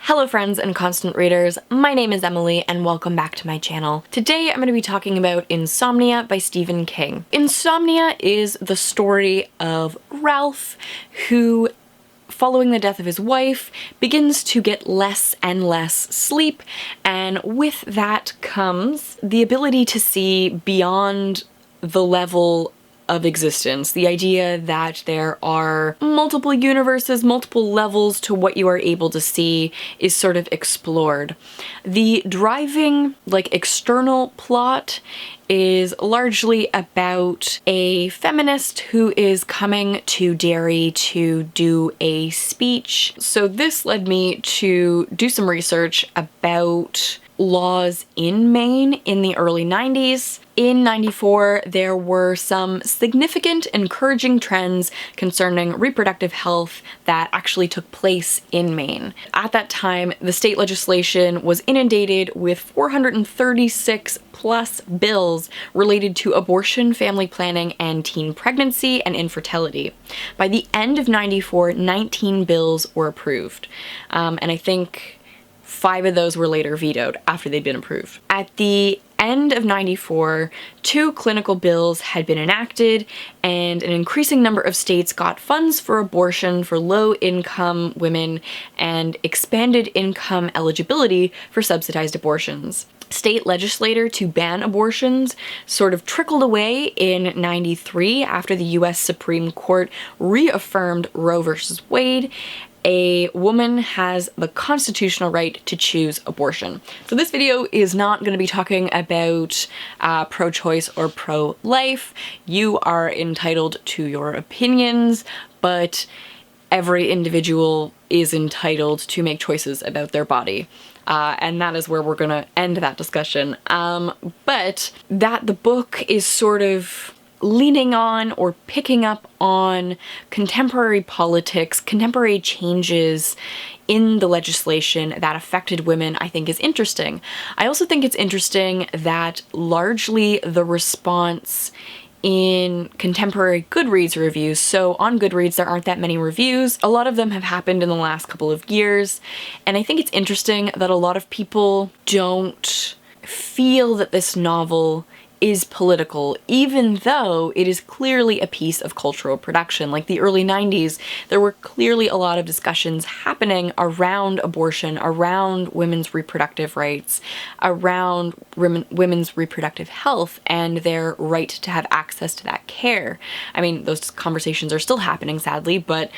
Hello friends and constant readers, my name is Emily and welcome back to my channel. Today I'm going to be talking about Insomnia by Stephen King. Insomnia is the story of Ralph who, following the death of his wife, begins to get less and less sleep, and with that comes the ability to see beyond the level of existence. The idea that there are multiple universes, multiple levels to what you are able to see is sort of explored. The driving, external plot is largely about a feminist who is coming to Derry to do a speech. So this led me to do some research about laws in Maine in the early 90s. In 94, there were some significant encouraging trends concerning reproductive health that actually took place in Maine. At that time, the state legislation was inundated with 436 plus bills related to abortion, family planning, and teen pregnancy and infertility. By the end of 94, 19 bills were approved, and I think 5 of those were later vetoed after they'd been approved. At the end of 94, 2 clinical bills had been enacted, and an increasing number of states got funds for abortion for low-income women and expanded income eligibility for subsidized abortions. State legislature to ban abortions sort of trickled away in 93 after the US Supreme Court reaffirmed Roe v. Wade. A woman has the constitutional right to choose abortion. So this video is not going to be talking about pro-choice or pro-life. You are entitled to your opinions, but every individual is entitled to make choices about their body. And that is where we're going to end that discussion. But that the book is sort of leaning on or picking up on contemporary politics, contemporary changes in the legislation that affected women, I think is interesting. I also think it's interesting that largely the response in contemporary Goodreads reviews. So on Goodreads, there aren't that many reviews. A lot of them have happened in the last couple of years. And I think it's interesting that a lot of people don't feel that this novel is political, even though it is clearly a piece of cultural production. Like the early 90s, there were clearly a lot of discussions happening around abortion, around women's reproductive rights, around women's reproductive health, and their right to have access to that care. I mean, those conversations are still happening, sadly, but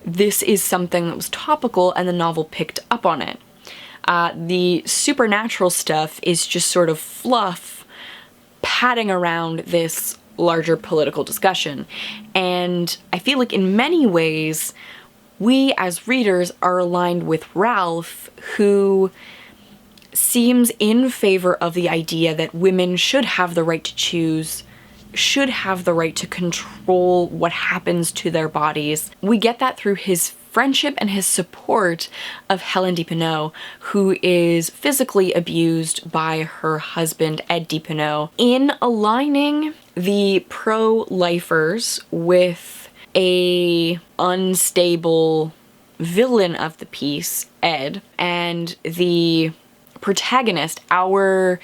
this is something that was topical, and the novel picked up on it. The supernatural stuff is just sort of fluff padding around this larger political discussion. And I feel like in many ways, we as readers are aligned with Ralph, who seems in favor of the idea that women should have the right to choose, should have the right to control what happens to their bodies. We get that through his friendship and his support of Helen Deepneau, who is physically abused by her husband, Ed Deepneau. In aligning the pro-lifers with a unstable villain of the piece, Ed, and the protagonist, our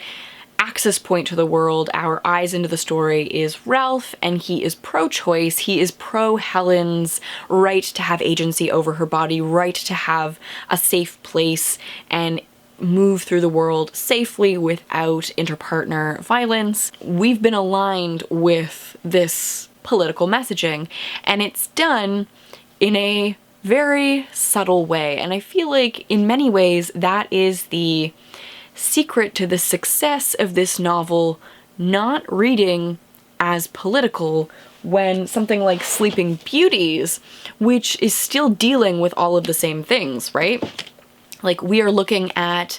access point to the world, our eyes into the story, is Ralph, and he is pro-choice. He is pro-Helen's right to have agency over her body, right to have a safe place and move through the world safely without interpartner violence. We've been aligned with this political messaging, and it's done in a very subtle way. And I feel like in many ways that is the secret to the success of this novel not reading as political when something like Sleeping Beauties, which is still dealing with all of the same things, right? Like, we are looking at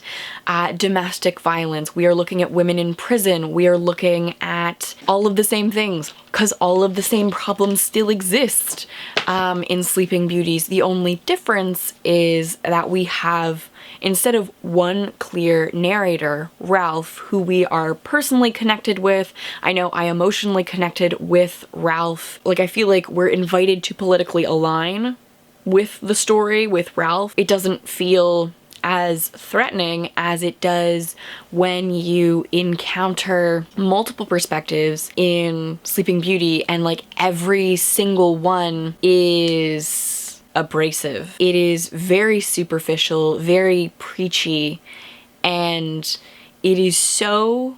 domestic violence, we are looking at women in prison, we are looking at all of the same things, because all of the same problems still exist in Sleeping Beauties. The only difference is that we have, instead of one clear narrator, Ralph, who we are personally connected with. I know I emotionally connected with Ralph. Like, I feel like we're invited to politically align with the story, with Ralph. It doesn't feel as threatening as it does when you encounter multiple perspectives in Sleeping Beauty, and like every single one is abrasive. It is very superficial, very preachy, and it is so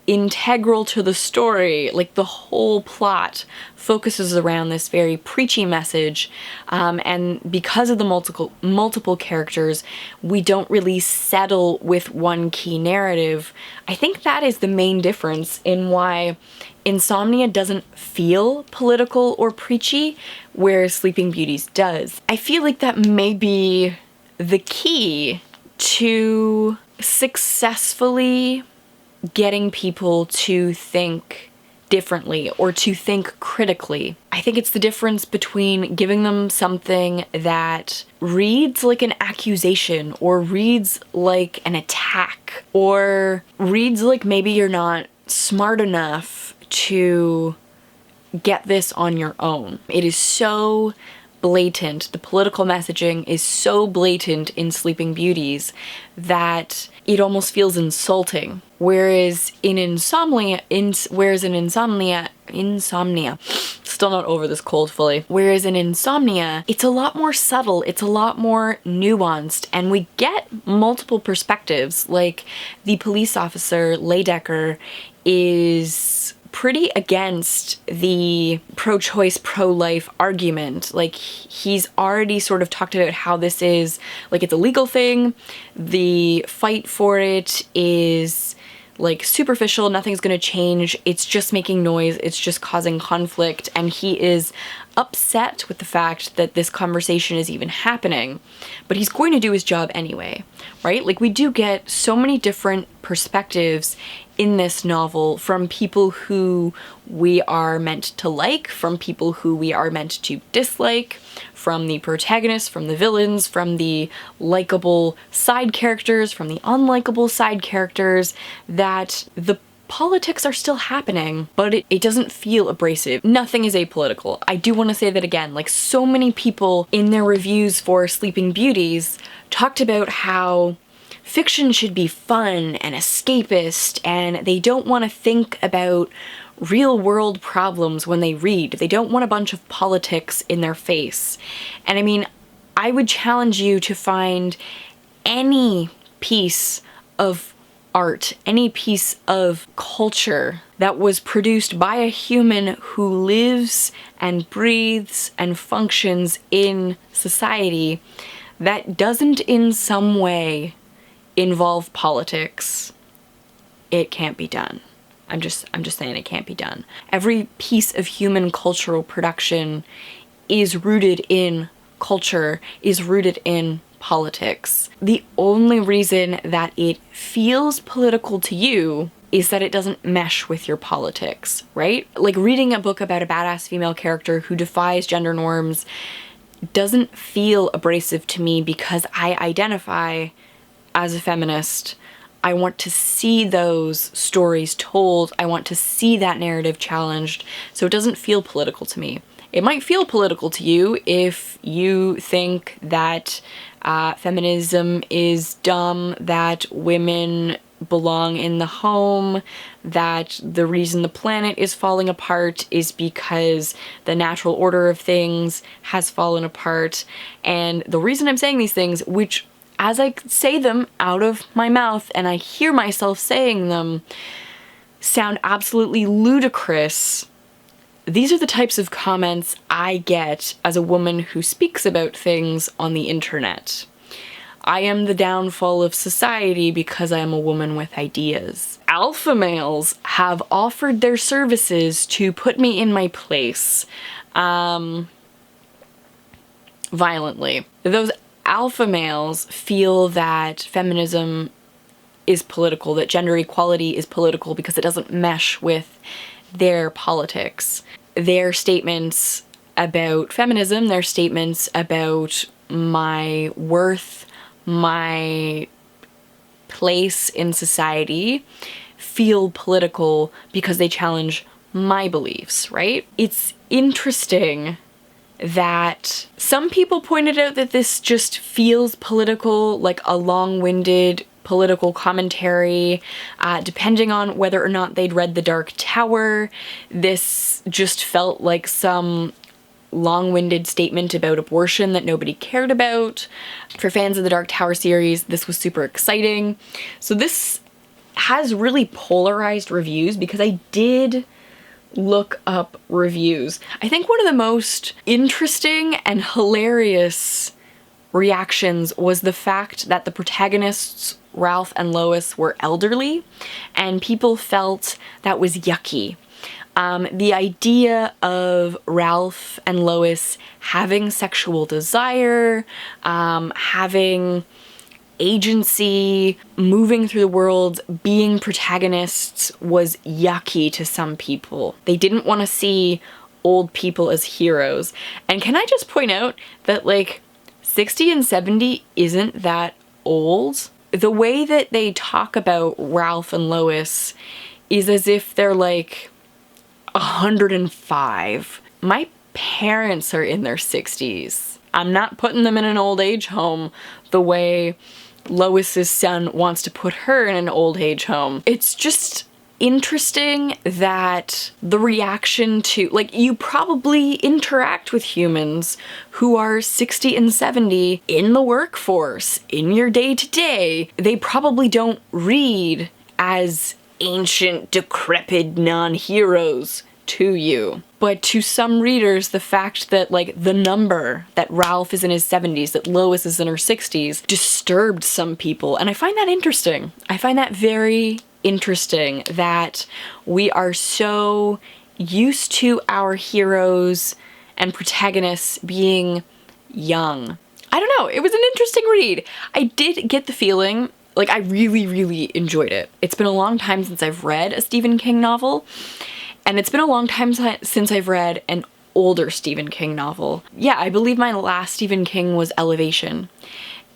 integral to the story. Like the whole plot focuses around this very preachy message, and because of the multiple characters, we don't really settle with one key narrative. I think that is the main difference in why Insomnia doesn't feel political or preachy, whereas Sleeping Beauties does. I feel like that may be the key to successfully getting people to think differently or to think critically. I think it's the difference between giving them something that reads like an accusation or reads like an attack or reads like maybe you're not smart enough to get this on your own. It is so blatant. The political messaging is so blatant in Sleeping Beauties that it almost feels insulting. Whereas in Insomnia, still not over this cold fully. Whereas in Insomnia, it's a lot more subtle, it's a lot more nuanced, and we get multiple perspectives. Like the police officer, Leidecker, is pretty against the pro-choice, pro-life argument. Like he's already sort of talked about how this is, like it's a legal thing, the fight for it is like superficial, nothing's gonna change, it's just making noise, it's just causing conflict, and he is upset with the fact that this conversation is even happening, but he's going to do his job anyway, right? Like we do get so many different perspectives in this novel from people who we are meant to like, from people who we are meant to dislike, from the protagonists, from the villains, from the likable side characters, from the unlikable side characters, that the politics are still happening, but it doesn't feel abrasive. Nothing is apolitical. I do want to say that again. Like so many people in their reviews for Sleeping Beauties talked about how fiction should be fun and escapist, and they don't want to think about real world problems when they read. They don't want a bunch of politics in their face. And I mean, I would challenge you to find any piece of art, any piece of culture that was produced by a human who lives and breathes and functions in society that doesn't in some way involve politics. It can't be done. I'm just saying it can't be done. Every piece of human cultural production is rooted in culture, is rooted in politics. The only reason that it feels political to you is that it doesn't mesh with your politics, right? Like reading a book about a badass female character who defies gender norms doesn't feel abrasive to me because I identify as a feminist. I want to see those stories told. I want to see that narrative challenged. So it doesn't feel political to me. It might feel political to you if you think that feminism is dumb, that women belong in the home, that the reason the planet is falling apart is because the natural order of things has fallen apart. And the reason I'm saying these things, which as I say them out of my mouth and I hear myself saying them, sound absolutely ludicrous. These are the types of comments I get as a woman who speaks about things on the internet. I am the downfall of society because I am a woman with ideas. Alpha males have offered their services to put me in my place, violently. Those alpha males feel that feminism is political, that gender equality is political because it doesn't mesh with their politics. Their statements about feminism, their statements about my worth, my place in society feel political because they challenge my beliefs, right? It's interesting that some people pointed out that this just feels political, like a long-winded political commentary. Depending on whether or not they'd read The Dark Tower, this just felt like some long-winded statement about abortion that nobody cared about. For fans of the Dark Tower series, this was super exciting. So this has really polarized reviews because I did look up reviews. I think one of the most interesting and hilarious reactions was the fact that the protagonists, Ralph and Lois, were elderly, and people felt that was yucky. The idea of Ralph and Lois having sexual desire, having agency, moving through the world, being protagonists was yucky to some people. They didn't want to see old people as heroes. And can I just point out that, like, 60 and 70 isn't that old? The way that they talk about Ralph and Lois is as if they're like 105. My parents are in their 60s. I'm not putting them in an old age home the way Lois's son wants to put her in an old age home. It's just interesting that the reaction to, like, you probably interact with humans who are 60 and 70 in the workforce, in your day-to-day. They probably don't read as ancient, decrepit non-heroes to you. But to some readers, the fact that, like, the number that Ralph is in his 70s, that Lois is in her 60s, disturbed some people. And I find that interesting. I find that very interesting that we are so used to our heroes and protagonists being young. I don't know, it was an interesting read. I did get the feeling, like, I really, really enjoyed it. It's been a long time since I've read a Stephen King novel, and it's been a long time since I've read an older Stephen King novel. Yeah, I believe my last Stephen King was Elevation.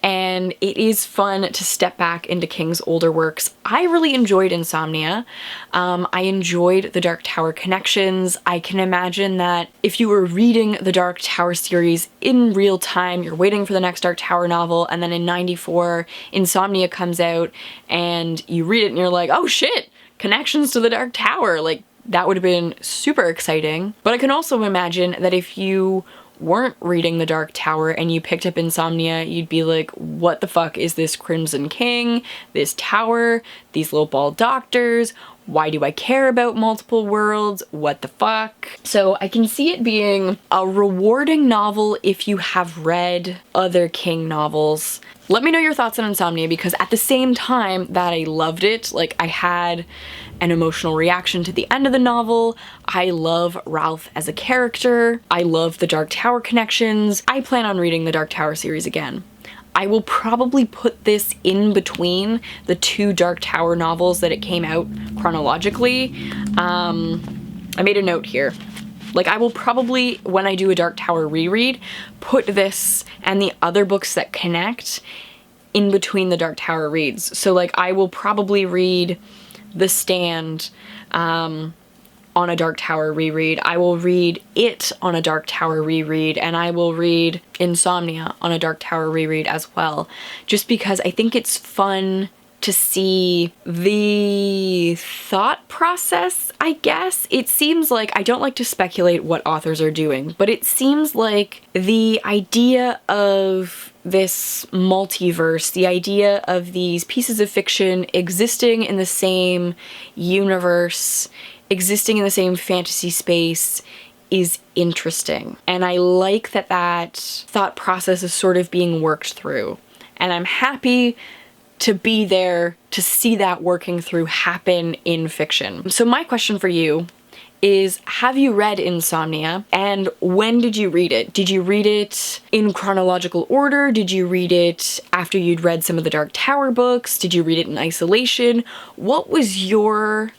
And it is fun to step back into King's older works. I really enjoyed Insomnia. I enjoyed the Dark Tower connections. I can imagine that if you were reading the Dark Tower series in real time, you're waiting for the next Dark Tower novel, and then in '94, Insomnia comes out, and you read it and you're like, oh shit, connections to the Dark Tower. Like, that would have been super exciting. But I can also imagine that if you weren't reading The Dark Tower and you picked up Insomnia, you'd be like, what the fuck is this Crimson King, this tower, these lowball doctors, why do I care about multiple worlds, what the fuck? So I can see it being a rewarding novel if you have read other King novels. Let me know your thoughts on Insomnia, because at the same time that I loved it, like, I had an emotional reaction to the end of the novel. I love Ralph as a character. I love the Dark Tower connections. I plan on reading the Dark Tower series again. I will probably put this in between the two Dark Tower novels that it came out chronologically. I made a note here. Like, I will probably, when I do a Dark Tower reread, put this and the other books that connect in between the Dark Tower reads. So, like, I will probably read The Stand on a Dark Tower reread. I will read It on a Dark Tower reread, and I will read Insomnia on a Dark Tower reread as well. Just because I think it's fun to see the thought process, I guess. It seems like, I don't like to speculate what authors are doing, but it seems like the idea of this multiverse, the idea of these pieces of fiction existing in the same universe, existing in the same fantasy space, is interesting. And I like that that thought process is sort of being worked through. And I'm happy to be there to see that working through happen in fiction. So my question for you is, have you read Insomnia, and when did you read it? Did you read it in chronological order? Did you read it after you'd read some of the Dark Tower books? Did you read it in isolation? What was your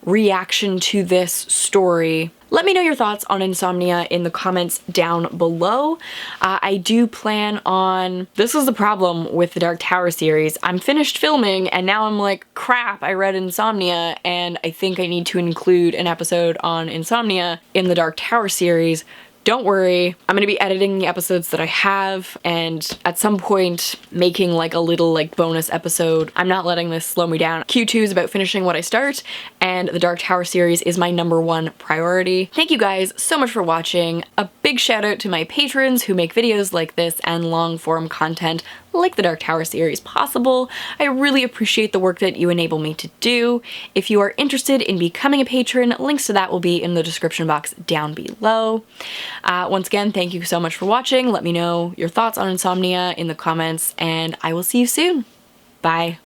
reaction to this story? Let me know your thoughts on Insomnia in the comments down below. I do plan on, this is the problem with the Dark Tower series, I'm finished filming and now I'm like, crap, I read Insomnia, and I think I need to include an episode on Insomnia in the Dark Tower series don't worry, I'm gonna be editing the episodes that I have and at some point making like a little like bonus episode. I'm not letting this slow me down. Q2 is about finishing what I start, and the Dark Tower series is my #1 priority. Thank you guys so much for watching. A big shout out to my patrons who make videos like this and long form content like the Dark Tower series possible. I really appreciate the work that you enable me to do. If you are interested in becoming a patron, links to that will be in the description box down below. Once again, thank you so much for watching. Let me know your thoughts on Insomnia in the comments, and I will see you soon. Bye.